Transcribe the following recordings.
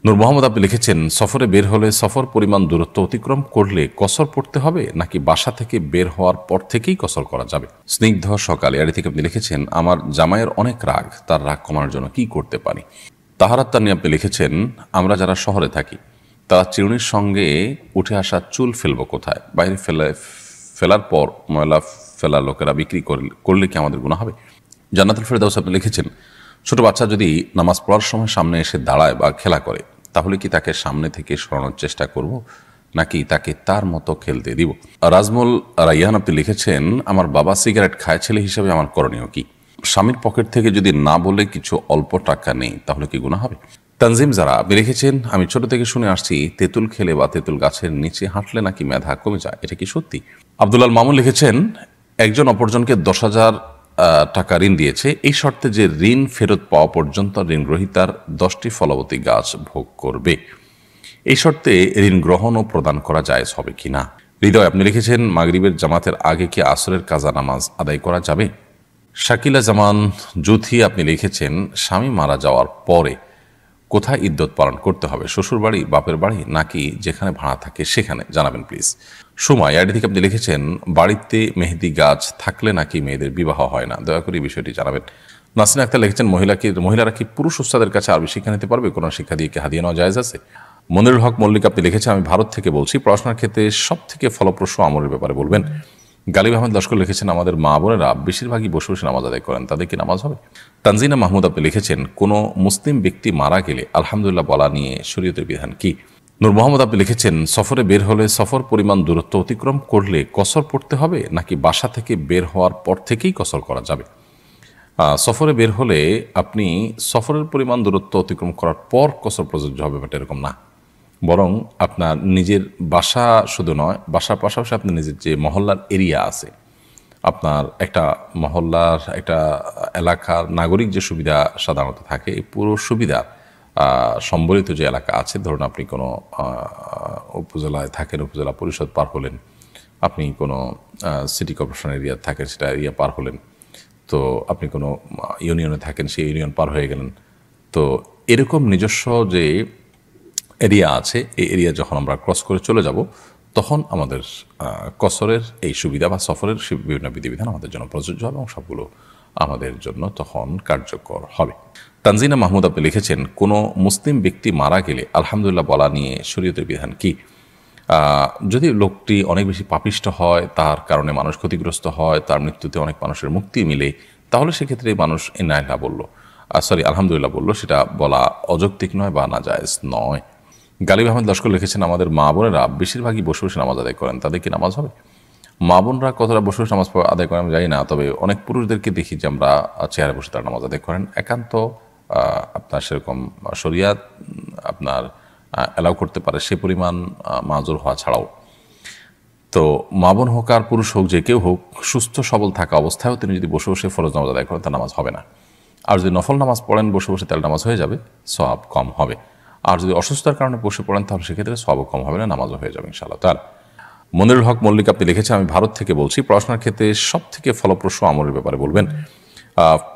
নূর মোহাম্মদ আপনি লিখেছেন, সফরে বের হলে সফর পরিমাণ দূরত্ব অতিক্রম করলে কসর পড়তে হবে নাকি বাসা থেকে বের হওয়ার পর থেকেই কসর করা যাবে? স্নিগ্ধ সকালে এর থেকে আপনি লিখেছেন, আমার জামাইয়ের অনেক রাগ, তার রাগ কমানোর জন্য কি করতে পারি? তাহারাত তানি আপনি লিখেছেন, আমরা যারা শহরে থাকি তারা চিরুনির সঙ্গে উঠে আসা চুল ফেলবো কোথায়? বাইরে ফেলার পর ময়লা ফেলার লোকেরা বিক্রি করলে কি আমাদের গুনাহ হবে? জান্নাতুল ফেরদাউস আপনি লিখেছেন, ছোট বাচ্চা যদি নামাজ পড়ার সময় সামনে এসে দাঁড়ায় বা খেলা করে তাহলে কি তাকে সামনে থেকে সরানোর চেষ্টা করব নাকি তাকে তার মতো খেলতে দিব? রাজমুল রাইয়ান আপনি লিখেছেন, আমার বাবা সিগারেট খায়, ছেলে হিসেবে আমার করণীয় কি? স্বামীর পকেট থেকে যদি না বলে কিছু অল্প টাকা নেই তাহলে কি গুনাহ হবে? তানজিম যারা আপনি লিখেছেন, আমি ছোট থেকে শুনে আসছি তেঁতুল খেলে বা তেঁতুল গাছের নিচে হাঁটলে নাকি মেধা কমে যায়, এটা কি সত্যি? আব্দুল্লাল মামুন লিখেছেন, একজন অপরজনকে 10,000 টাকা ঋণ দিয়েছে, এই শর্তে যে ঋণ ফেরত পাওয়া পর্যন্ত ঋণ গ্রহীতার 10টি ফলবতী গাছ ভোগ করবে। এই শর্তে ঋণ গ্রহণ ও প্রদান করা জায়েজ হবে কিনা? হৃদয় আপনি লিখেছেন, মাগরিবের জামাতের আগে কি আসরের কাজা নামাজ আদায় করা যাবে? শাকিলা জামান জুথি আপনি লিখেছেন, স্বামী মারা যাওয়ার পরে কোথায় ইদ্যত পালন করতে হবে? শ্বশুর বাড়ি, বাপের বাড়ি নাকি যেখানে ভাড়া থাকে সেখানে? জানাবেন প্লিজ। সময় আইডি থেকে আপনি লিখেছেন, বাড়িতে মেহেদি গাছ থাকলে নাকি মেয়েদের বিবাহ হয় না, দয়া করে এই বিষয়টি জানাবেন। নাসিন আক্তার লিখেছেন, মহিলারা কি পুরুষ উস্তাদের কাছে আরবি শিক্ষা নিতে পারবে? কোন শিক্ষা দিয়ে কি হাদিয়া নেওয়া জায়েজ আছে? মনিরুল হক মল্লিক আপনি লিখেছেন, আমি ভারত থেকে বলছি, পড়াশোনার ক্ষেত্রে সব থেকে ফলপ্রসূ আমলের ব্যাপারে বলবেন। গালিব আহমেদ লস্কর লিখেছেন, আমাদের মা বোনেরা বেশিরভাগই বসে বসে নামাজ আদায় করেন, তাদের কি নামাজ হবে? তানজিনা মাহমুদ আপনি লিখেছেন, কোনো মুসলিম ব্যক্তি মারা গেলে আলহামদুলিল্লাহ বলা নিয়ে শরীয়তের বিধান কি? নূর মোহাম্মদ আপনি লিখেছেন, সফরে বের হলে সফর পরিমাণ দূরত্ব অতিক্রম করলে কসর পড়তে হবে নাকি বাসা থেকে বের হওয়ার পর থেকেই কসর করা যাবে? সফরে বের হলে আপনি সফরের পরিমাণ দূরত্ব অতিক্রম করার পর কসর প্রযোজ্য হবে, বাট এরকম না। বরং আপনার নিজের বাসা শুধু নয়, বাসার পাশাপাশি আপনার নিজের যে মহল্লার এরিয়া আছে, আপনার একটা মহল্লার একটা এলাকার নাগরিক যে সুবিধা সাধারণত থাকে, এই পুরো সুবিধা সম্বলিত যে এলাকা আছে, ধরুন আপনি কোনো উপজেলায় থাকেন, উপজেলা পরিষদ পার হলেন, আপনি কোনো সিটি কর্পোরেশন এরিয়া থাকেন, সেটা এরিয়া পার হলেন, তো আপনি কোনো ইউনিয়নে থাকেন, সেই ইউনিয়ন পার হয়ে গেলেন, তো এরকম নিজস্ব যে এরিয়া আছে, এই এরিয়া যখন আমরা ক্রস করে চলে যাব তখন আমাদের কসরের এই সুবিধা বা সফরের বিভিন্ন বিধিবিধান আমাদের জন্য প্রযোজ্য হবে এবং সবগুলো আমাদের জন্য তখন কার্যকর হবে। তানজিনা মাহমুদ আপনি লিখেছেন, কোনো মুসলিম ব্যক্তি মারা গেলে আলহামদুলিল্লাহ বলা নিয়ে শরীয়তের বিধান কি? যদি লোকটি অনেক বেশি পাপিষ্ট হয়, তার কারণে মানুষ ক্ষতিগ্রস্ত হয়, তার মৃত্যুতে অনেক মানুষের মুক্তি মিলে, তাহলে সেক্ষেত্রে মানুষ ইন্নালিল্লাহ বলল, আলহামদুলিল্লাহ বলল, সেটা বলা অযৌক্তিক নয় বা নাজায়েজ নয়। গালিব আহমেদ লস্কর লিখেছেন, আমাদের মা বোনেরা বেশিরভাগই বসে বসে নামাজ আদায় করেন, তাদের কি নামাজ হবে? মা বোনরা কতটা বসে বসে নামাজ আদায় করেন আমি জানি না, তবে অনেক পুরুষদেরকে দেখি যে আমরা চেয়ারে বসে তারা নামাজ আদায় করেন। একান্ত আপনার সেরকম শরিয়াত আপনার অ্যালাউ করতে পারে সে পরিমাণ মাজুর হওয়া ছাড়াও, তো মা বোন হোক আর পুরুষ হোক, যে কেউ হোক, সুস্থ সবল থাকা অবস্থায়ও তিনি যদি বসে বসে ফরজ নামাজ আদায় করেন তার নামাজ হবে না। আর যদি নফল নামাজ পড়েন বসে বসে তাহলে নামাজ হয়ে যাবে, সওয়াব কম হবে। আর যদি অসুস্থতার কারণে বসে পড়েন তাহলে সেক্ষেত্রে সওয়াবও কম হবে না, নামাজও হয়ে যাবে ইনশাআল্লাহ তাআলা। মনিরুল হক মল্লিক আপনি লিখেছেন, আমি ভারত থেকে বলছি, পড়াশোনার ক্ষেত্রে সব থেকে ফলপ্রসূ আমলের ব্যাপারে বলবেন।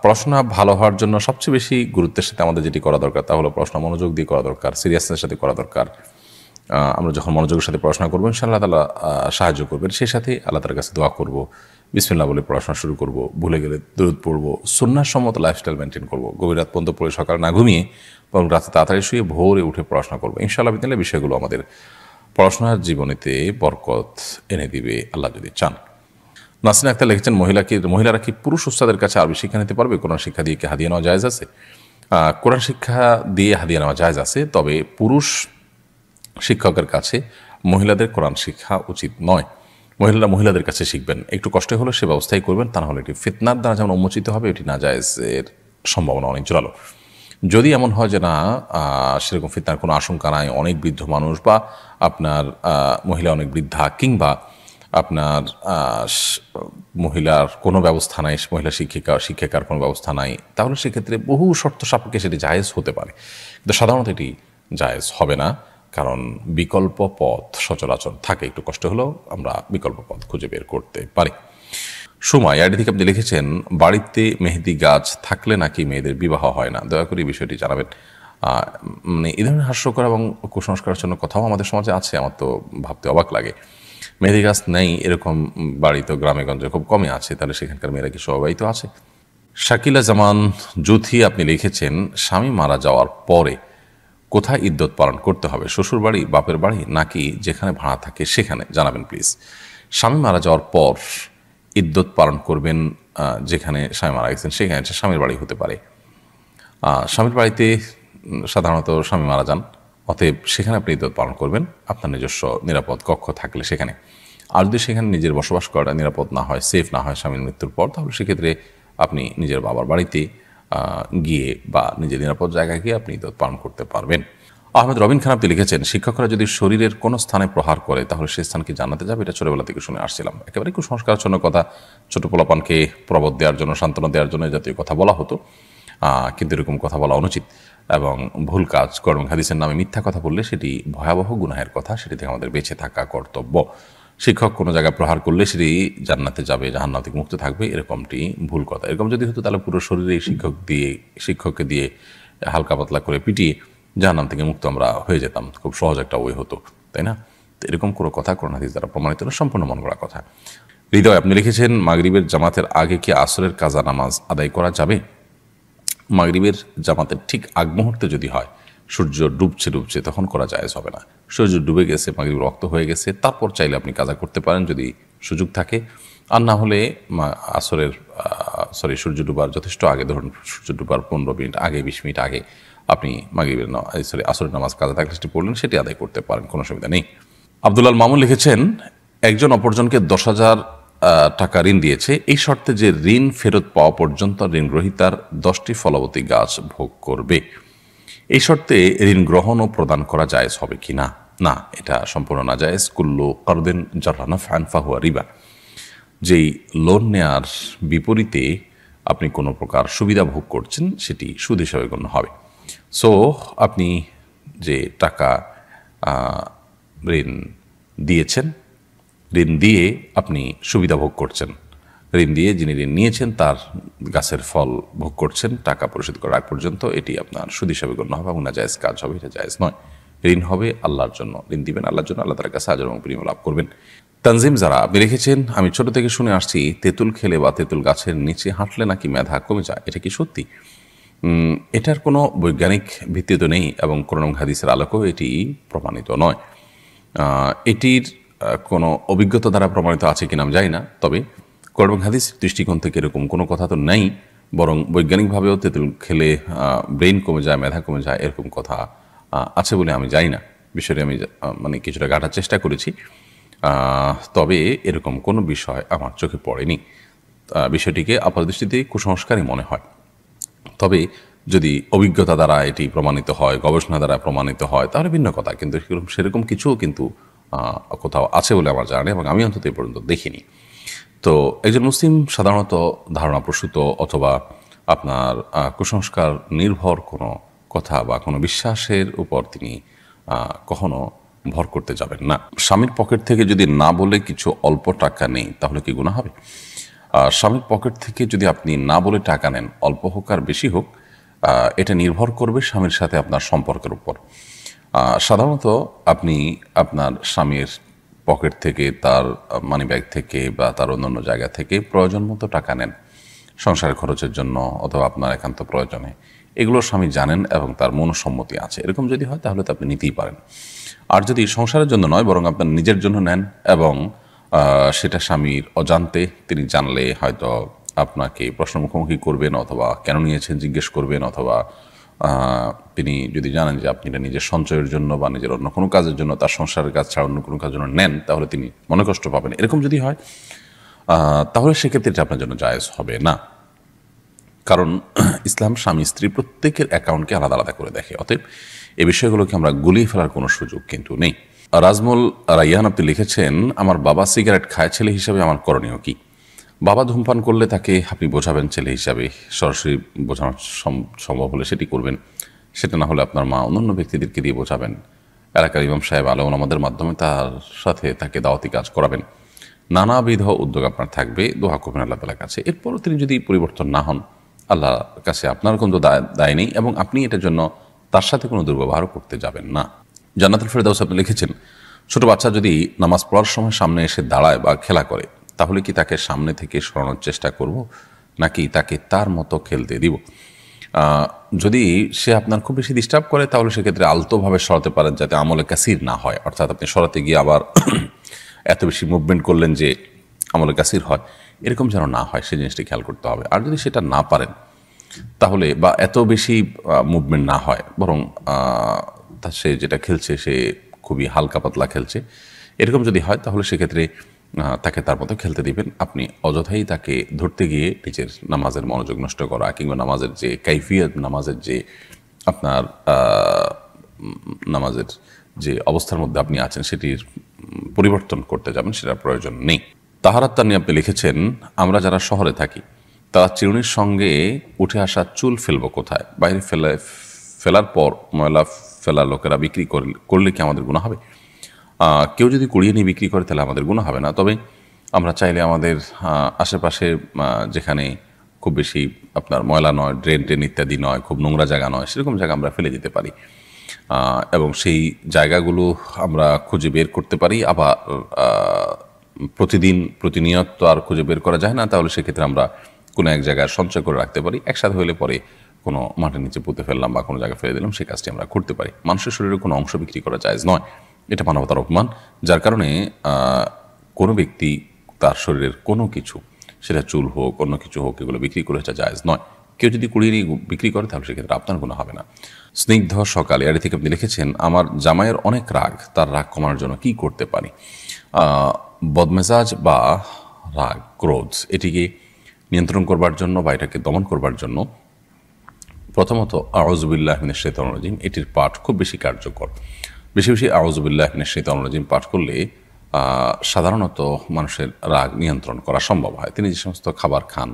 পড়াশোনা ভালো হওয়ার জন্য সবচেয়ে বেশি গুরুত্বের সাথে আমাদের যেটি করা দরকার তা হলো পড়াশোনা মনোযোগ দিয়ে করা দরকার, সিরিয়াসনেস সাথে করা দরকার। আমরা যখন মনোযোগের সাথে পড়াশোনা করবো ইনশাআল্লাহ তাআলা সাহায্য করবেন, সেই সাথে আল্লাহ তাআলার কাছে দোয়া করব, বিসমিল্লাহ বলে পড়াশোনা শুরু করব, ভুলে গেলে দরুদ পড়ব, সুন্নাহ সম্মত লাইফস্টাইল মেনটেন করব, গভীর রাত পর্যন্ত পড়ে সকালে না ঘুমিয়ে এবং রাতে তাড়াতাড়ি শুয়ে ভোরে উঠে পড়াশোনা করবো ইনশাআল্লাহ। বিদিনিল্লাহ বিষয়গুলো আমাদের পড়াশোনার জীবনেতে বরকত এনে দিবে আল্লাহ যদি চান। নাসিন আক্তার লিখেছেন, মহিলারা কি পুরুষ উস্তাদের কাছে আরবি শিক্ষা নিতে পারবে? কোরআন শিক্ষা দিয়ে কি হাদিয়া নেওয়া জায়েজ আছে? কোরআন শিক্ষা দিয়ে হাদিয়া নেওয়া জায়েজ আছে, তবে পুরুষ শিক্ষকের কাছে মহিলাদের কোরআন শিক্ষা উচিত নয়। মহিলাদের কাছে শিখবেন, একটু কষ্ট হলে সে ব্যবস্থাই করবেন, তা না হলে এটি ফিতনার দ্বারা যেমন উন্মোচিত হবে, এটি নাজায়েজের সম্ভাবনা অনেক জোরালো। যদি এমন হয় যে না সেরকম ফিতনার কোনো আশঙ্কা নাই, অনেক বৃদ্ধ মানুষ বা আপনার মহিলা অনেক বৃদ্ধা, কিংবা আপনার মহিলার কোনো ব্যবস্থা নাই, মহিলা শিক্ষিকার কোনো ব্যবস্থা নাই, তাহলে সেক্ষেত্রে বহু শর্ত সাপেক্ষে সেটি জায়েজ হতে পারে, কিন্তু সাধারণত এটি জায়েজ হবে না, কারণ বিকল্প পথ সচরাচর থাকে, একটু কষ্ট হলেও আমরা বিকল্প পথ খুঁজে বের করতে পারি। সময় আইডি থেকে আপনি লিখেছেন, বাড়িতে মেহেদি গাছ থাকলে নাকি মেয়েদের বিবাহ হয় না, দয়া করে এই বিষয়টি জানাবেন। মানে এই ধরনের হাস্যকর এবং কুসংস্কারের জন্য কথাও আমাদের সমাজে আছে। আমার তো ভাবতে অবাক লাগে। মেহেদি গাছ নেই এরকম বাড়ি তো গ্রামে গঞ্জে খুব কমই আছে, তাহলে সেখানকার মেয়েরা কি সবাই তো আছে? শাকিলা জামান জুথি আপনি লিখেছেন, স্বামী মারা যাওয়ার পরে কোথায় ইদ্যত পালন করতে হবে, শ্বশুর বাড়ি, বাপের বাড়ি, নাকি যেখানে ভাড়া থাকে সেখানে? জানাবেন প্লিজ। স্বামী মারা যাওয়ার পর ইদ্যত পালন করবেন যেখানে স্বামী মারা গেছেন সেখানে, স্বামীর বাড়ি হতে পারে। স্বামীর বাড়িতে সাধারণত স্বামী মারা যান, অতএব সেখানে আপনি ইদ্যত পালন করবেন আপনার নিজস্ব নিরাপদ কক্ষ থাকলে সেখানে। আর যদি সেখানে নিজের বসবাস করাটা নিরাপদ না হয়, সেফ না হয় স্বামীর মৃত্যুর পর, তাহলে সেক্ষেত্রে আপনি নিজের বাবার বাড়িতে গিয়ে বা নিজের নিরাপদ জায়গায় গিয়ে আপনি ইদ্যত পালন করতে পারবেন। আহমেদ রবিন খান আপনি লিখেছেন, শিক্ষকরা যদি শরীরের কোনো স্থানে প্রহার করে তাহলে সেই স্থান কি জান্নাতে যাবে? এটা ছোটবেলা থেকে শুনে আসছিলাম। একেবারে কুসংস্কারাচ্ছন্ন কথা, ছোট পোলাপানকে প্রবোধ দেওয়ার জন্য, সান্ত্বনা দেওয়ার জন্য জাতীয় কথা বলা হতো, কিন্তু এরকম কথা বলা অনুচিত এবং ভুল কাজ। কোরআন হাদিসের নামে মিথ্যা কথা বললে সেটি ভয়াবহ গুনাহের কথা, সেটি থেকে আমাদের বেঁচে থাকা কর্তব্য। শিক্ষক কোনো জায়গায় প্রহার করলে সেটি জান্নাতে যাবে, জাহান্নাম থেকে মুক্ত থাকবে, এরকমটি ভুল কথা। এরকম যদি হতো তাহলে পুরো শরীরে শিক্ষককে দিয়ে হালকা পাতলা করে পিটিয়ে জাহান্নাম থেকে মুক্ত আমরা হয়ে যেতাম, খুব সহজ একটা ওয়ে হতো, তাই না? তো এরকম কোনো কথা কোরআন হাদিস দ্বারা প্রমাণিত না, সম্পূর্ণ মন গড়া কথা। হৃদয় আপনি লিখেছেন, মাগরিবের জামাতের আগে কি আসরের কাজা নামাজ আদায় করা যাবে? মাগরিবের জামাতের ঠিক আগ মুহূর্তে যদি হয়, সূর্য ডুবছে তখন করা জায়েজ হবে না। সূর্য ডুবে গেছে, মাগরিব রক্ত হয়ে গেছে, তারপর চাইলে আপনি কাজা করতে পারেন যদি সুযোগ থাকে। আর না হলে সূর্য ডুবার যথেষ্ট আগে, ধরুন সূর্য ডুবার 15 মিনিট আগে, 20 মিনিট আগে আপনি আসরের নামাজ কাজা থাকলে সেটি পড়লেন, সেটি আদায় করতে পারেন, কোনো অসুবিধা নেই। আব্দুল্লাল মামুন লিখেছেন, একজন অপরজনকে 10,000 টাকা ঋণ দিয়েছে, এই শর্তে যে ঋণ ফেরত পাওয়া পর্যন্ত ঋণ গ্রহীতার 10টি ফলবতী গাছ ভোগ করবে। এই শর্তে ঋণ গ্রহণ ও প্রদান করা জায়েজ হবে কি না? না, এটা সম্পূর্ণ না জায়েজ। কুল্লু কারদিন জাররা নাফআন ফাহুয়া রিবা। যেই লোন নেয়ার বিপরীতে আপনি কোনো প্রকার সুবিধা ভোগ করছেন সেটি সুদ হিসাবে গণ্য হবে। সো আপনি যে টাকা ঋণ দিয়েছেন, ঋণ দিয়ে আপনি সুবিধা ভোগ করছেন, ঋণ দিয়ে যিনি ঋণ নিয়েছেন তার গাছের ফল ভোগ করছেন টাকা পরিশোধ করার আগ পর্যন্ত, এটি আপনার সুদ হিসাবে গণ্য হবে এবং না জায়েজ কাজ হবে, এটা জায়েজ নয়। ঋণ হবে আল্লাহর জন্য, ঋণ দিবেন আল্লাহর জন্য, আল্লাহ তার কাছে আজর এবং প্রেম লাভ করবেন। তানজিম যারা আপনি রেখেছেন, আমি ছোট থেকে শুনে আসছি তেঁতুল খেলে বা তেঁতুল গাছের নিচে হাঁটলে নাকি মেধা কমে যায়, এটা কি সত্যি? এটার কোনো বৈজ্ঞানিক ভিত্তি তো নেই এবং কোরআন হাদিসের আলোকেও এটি প্রমাণিত নয়। এটির কোনো অভিজ্ঞতা দ্বারা প্রমাণিত আছে কিনা আমি জানি না, তবে কোরআন হাদিস দৃষ্টিকোণ থেকে এরকম কোনো কথা তো নেই, বরং বৈজ্ঞানিকভাবেও তেঁতুল খেলে ব্রেইন কমে যায়, মেধা কমে যায়, এরকম কথা আছে বলে আমি জানি না। বিষয়টি আমি মানে কিছুটা ঘাটার চেষ্টা করেছি, তবে এরকম কোনো বিষয় আমার চোখে পড়েনি। বিষয়টিকে আপাতদৃষ্টিতে কুসংস্কারই মনে হয়। তবে যদি অভিজ্ঞতা দ্বারা এটি প্রমাণিত হয়, গবেষণা দ্বারা প্রমাণিত হয়, তাহলে ভিন্ন কথা, কিন্তু সেরকম কিছুও কিন্তু কোথাও আছে বলে আমার জানা নেই এবং আমি অন্তত এ পর্যন্ত দেখিনি। তো একজন মুসলিম সাধারণত ধারণাপ্রসূত অথবা আপনার কুসংস্কার নির্ভর কোনো কথা বা কোনো বিশ্বাসের উপর তিনি কখনো ভর করতে যাবেন না। স্বামীর পকেট থেকে যদি না বলে কিছু অল্প টাকা নেই তাহলে কি গুনাহ হবে? স্বামীর পকেট থেকে যদি আপনি না বলে টাকা নেন, অল্প হোক আর বেশি হোক, এটা নির্ভর করবে স্বামীর সাথে আপনার সম্পর্কের উপর। সাধারণত আপনি আপনার স্বামীর পকেট থেকে, তার মানি ব্যাগ থেকে বা তার অন্যান্য জায়গা থেকে প্রয়োজন মতো টাকা নেন সংসারের খরচের জন্য অথবা আপনার একান্ত প্রয়োজনে, এগুলো স্বামী জানেন এবং তার মনসম্মতি আছে। এরকম যদি হয় তাহলে তো আপনি নিতেই পারেন। আর যদি সংসারের জন্য নয় বরং আপনার নিজের জন্য নেন এবং সেটা স্বামীর অজান্তে, তিনি জানলে হয়তো আপনাকে প্রশ্ন মুখোমুখি করবেন অথবা কেন নিয়েছেন জিজ্ঞেস করবেন, অথবা তিনি যদি জানেন যে আপনি এটা নিজের সঞ্চয়ের জন্য বা নিজের অন্য কোনো কাজের জন্য, তার সংসারের কাজ ছাড়া অন্য কোনো কাজের জন্য নেন, তাহলে তিনি মনে কষ্ট পাবেন। এরকম যদি হয় তাহলে সেক্ষেত্রে এটা আপনার জন্য জায়েজ হবে না, কারণ ইসলাম স্বামী স্ত্রী প্রত্যেকের অ্যাকাউন্টকে আলাদা আলাদা করে দেখে। অতএব এই বিষয়গুলোকে আমরা গুলিয়ে ফেলার কোনো সুযোগ কিন্তু নেই। রাজমুল রাইয়ান আপনি লিখেছেন, আমার বাবা সিগারেট খায়, ছেলে হিসাবে আমার করণীয় কি? বাবা ধূমপান করলে তাকে আপনি বোঝাবেন ছেলে হিসাবে, সরাসরি বোঝানো সম্ভব হলে সেটি করবেন, সেটা না হলে আপনার মা অন্যান্য ব্যক্তিদেরকে দিয়ে বোঝাবেন, এলাকার ইমাম সাহেব আলেম আমাদের মাধ্যমে তার সাথে তাকে দাওয়াতি কাজ করাবেন। নানাবিধ উদ্যোগ আপনার থাকবে, দোয়া করবেন আল্লাহ তাআলার কাছে। এরপরও তিনি যদি পরিবর্তন না হন, আল্লাহর কাছে আপনার কোনো দায় নেই এবং আপনি এটার জন্য তার সাথে কোনো দুর্ব্যবহারও করতে যাবেন না। জান্নাতুল ফেরদাউস আপনি লিখেছেন, ছোট বাচ্চা যদি নামাজ পড়ার সময় সামনে এসে দাঁড়ায় বা খেলা করে, তাহলে কি তাকে সামনে থেকে সরানোর চেষ্টা করব, নাকি তাকে তার মতো খেলতে দিব? যদি সে আপনার খুব বেশি ডিস্টার্ব করে, তাহলে সেক্ষেত্রে আলতোভাবে সরাতে পারেন, যাতে আমলে কাসির না হয়। অর্থাৎ আপনি সরাতে গিয়ে আবার এত বেশি মুভমেন্ট করলেন যে আমলে কাসির হয়, এরকম যেন না হয়, সেই জিনিসটি খেয়াল করতে হবে। আর যদি সেটা না পারেন, তাহলে বা এত বেশি মুভমেন্ট না হয়, বরং তা সে যেটা খেলছে সে খুবই হালকা পাতলা খেলছে, এরকম যদি হয়, তাহলে সেক্ষেত্রে তাকে তার মতো খেলতে দিবেন। আপনি অযথাই তাকে ধরতে গিয়ে নিজের নামাজের মনোযোগ নষ্ট করা, কিংবা নামাজের যে কাইফিয়ত, নামাজের যে আপনার নামাজের যে অবস্থার মধ্যে আপনি আছেন সেটির পরিবর্তন করতে যাবেন, সেটার প্রয়োজন নেই। তাহারাত তানি আপনি লিখেছেন, আমরা যারা শহরে থাকি তারা চিরুনির সঙ্গে উঠে আসা চুল ফেলবো কোথায়? বাইরে ফেলার পর ময়লা ফেলা লোকেরা বিক্রি করলে কি আমাদের গুনাহ হবে? কেউ যদি কুড়িয়ে নিয়ে বিক্রি করে তাহলে আমাদের গুনাহ হবে না। তবে আমরা চাইলে আমাদের আশেপাশে যেখানে খুব বেশি আপনার ময়লা নয়, ড্রেন টেন ইত্যাদি নয়, খুব নোংরা জায়গা নয়, সেরকম জায়গা আমরা ফেলে দিতে পারি, এবং সেই জায়গাগুলো আমরা খুঁজে বের করতে পারি। আবার প্রতিনিয়ত তো আর খুঁজে বের করা যায় না, তাহলে সেক্ষেত্রে আমরা কোনো এক জায়গায় সঞ্চয় করে রাখতে পারি। একসাথে হলে পরে কোনো মাটির নিচে পুঁতে ফেললাম বা কোনো জায়গায় ফেলে দিলাম, সেই কাজটি আমরা করতে পারি। মানুষের শরীরের কোনো অংশ বিক্রি করা জায়েজ নয়, এটা মানবতার অপমান। যার কারণে কোনো ব্যক্তি তার শরীরের কোনো কিছু, সেটা চুল হোক, অন্য কিছু হোক, এগুলো বিক্রি করে এটা জায়েজ নয়। কেউ যদি কুড়িয়ে নিয়ে বিক্রি করে, তাহলে সেক্ষেত্রে আপনার কোনো হবে না। স্নিগ্ধ সকালে এর থেকে আপনি লিখেছেন, আমার জামাইয়ের অনেক রাগ, তার রাগ কমানোর জন্য কি করতে পারি? বদমেজাজ বা রাগ, ক্রোধ, এটিকে নিয়ন্ত্রণ করবার জন্য বা এটাকে দমন করবার জন্য প্রথমত আউযু বিল্লাহি মিনাশ শাইতানির রাজিম, এটির পাঠ খুব বেশি কার্যকর। বেশি বেশি আউযু বিল্লাহি মিনাশ শাইতানির রাজিম পাঠ করলে সাধারণত মানুষের রাগ নিয়ন্ত্রণ করা সম্ভব হয়। তিনি যে সমস্ত খাবার খান,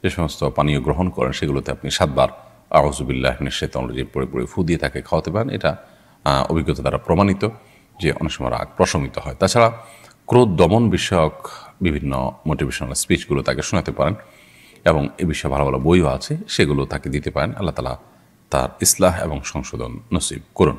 যে সমস্ত পানীয় গ্রহণ করেন, সেগুলোতে আপনি 7 বার আউযু বিল্লাহি মিনাশ শাইতানির রাজিম পড়ে পড়ে ফু দিয়ে তাকে খাওয়াতে পারেন। এটা অভিজ্ঞতা দ্বারা প্রমাণিত যে অনেক সময় রাগ প্রশমিত হয়। তাছাড়া ক্রোধ দমন বিষয়ক বিভিন্ন মোটিভেশনাল স্পিচগুলো তাকে শোনাতে পারেন, এবং এ বিষয়ে ভালো ভালো বইও আছে, সেগুলো তাকে দিতে পারেন। আল্লাহ তাআলা তার ইসলাহ এবং সংশোধন নসিব করুন।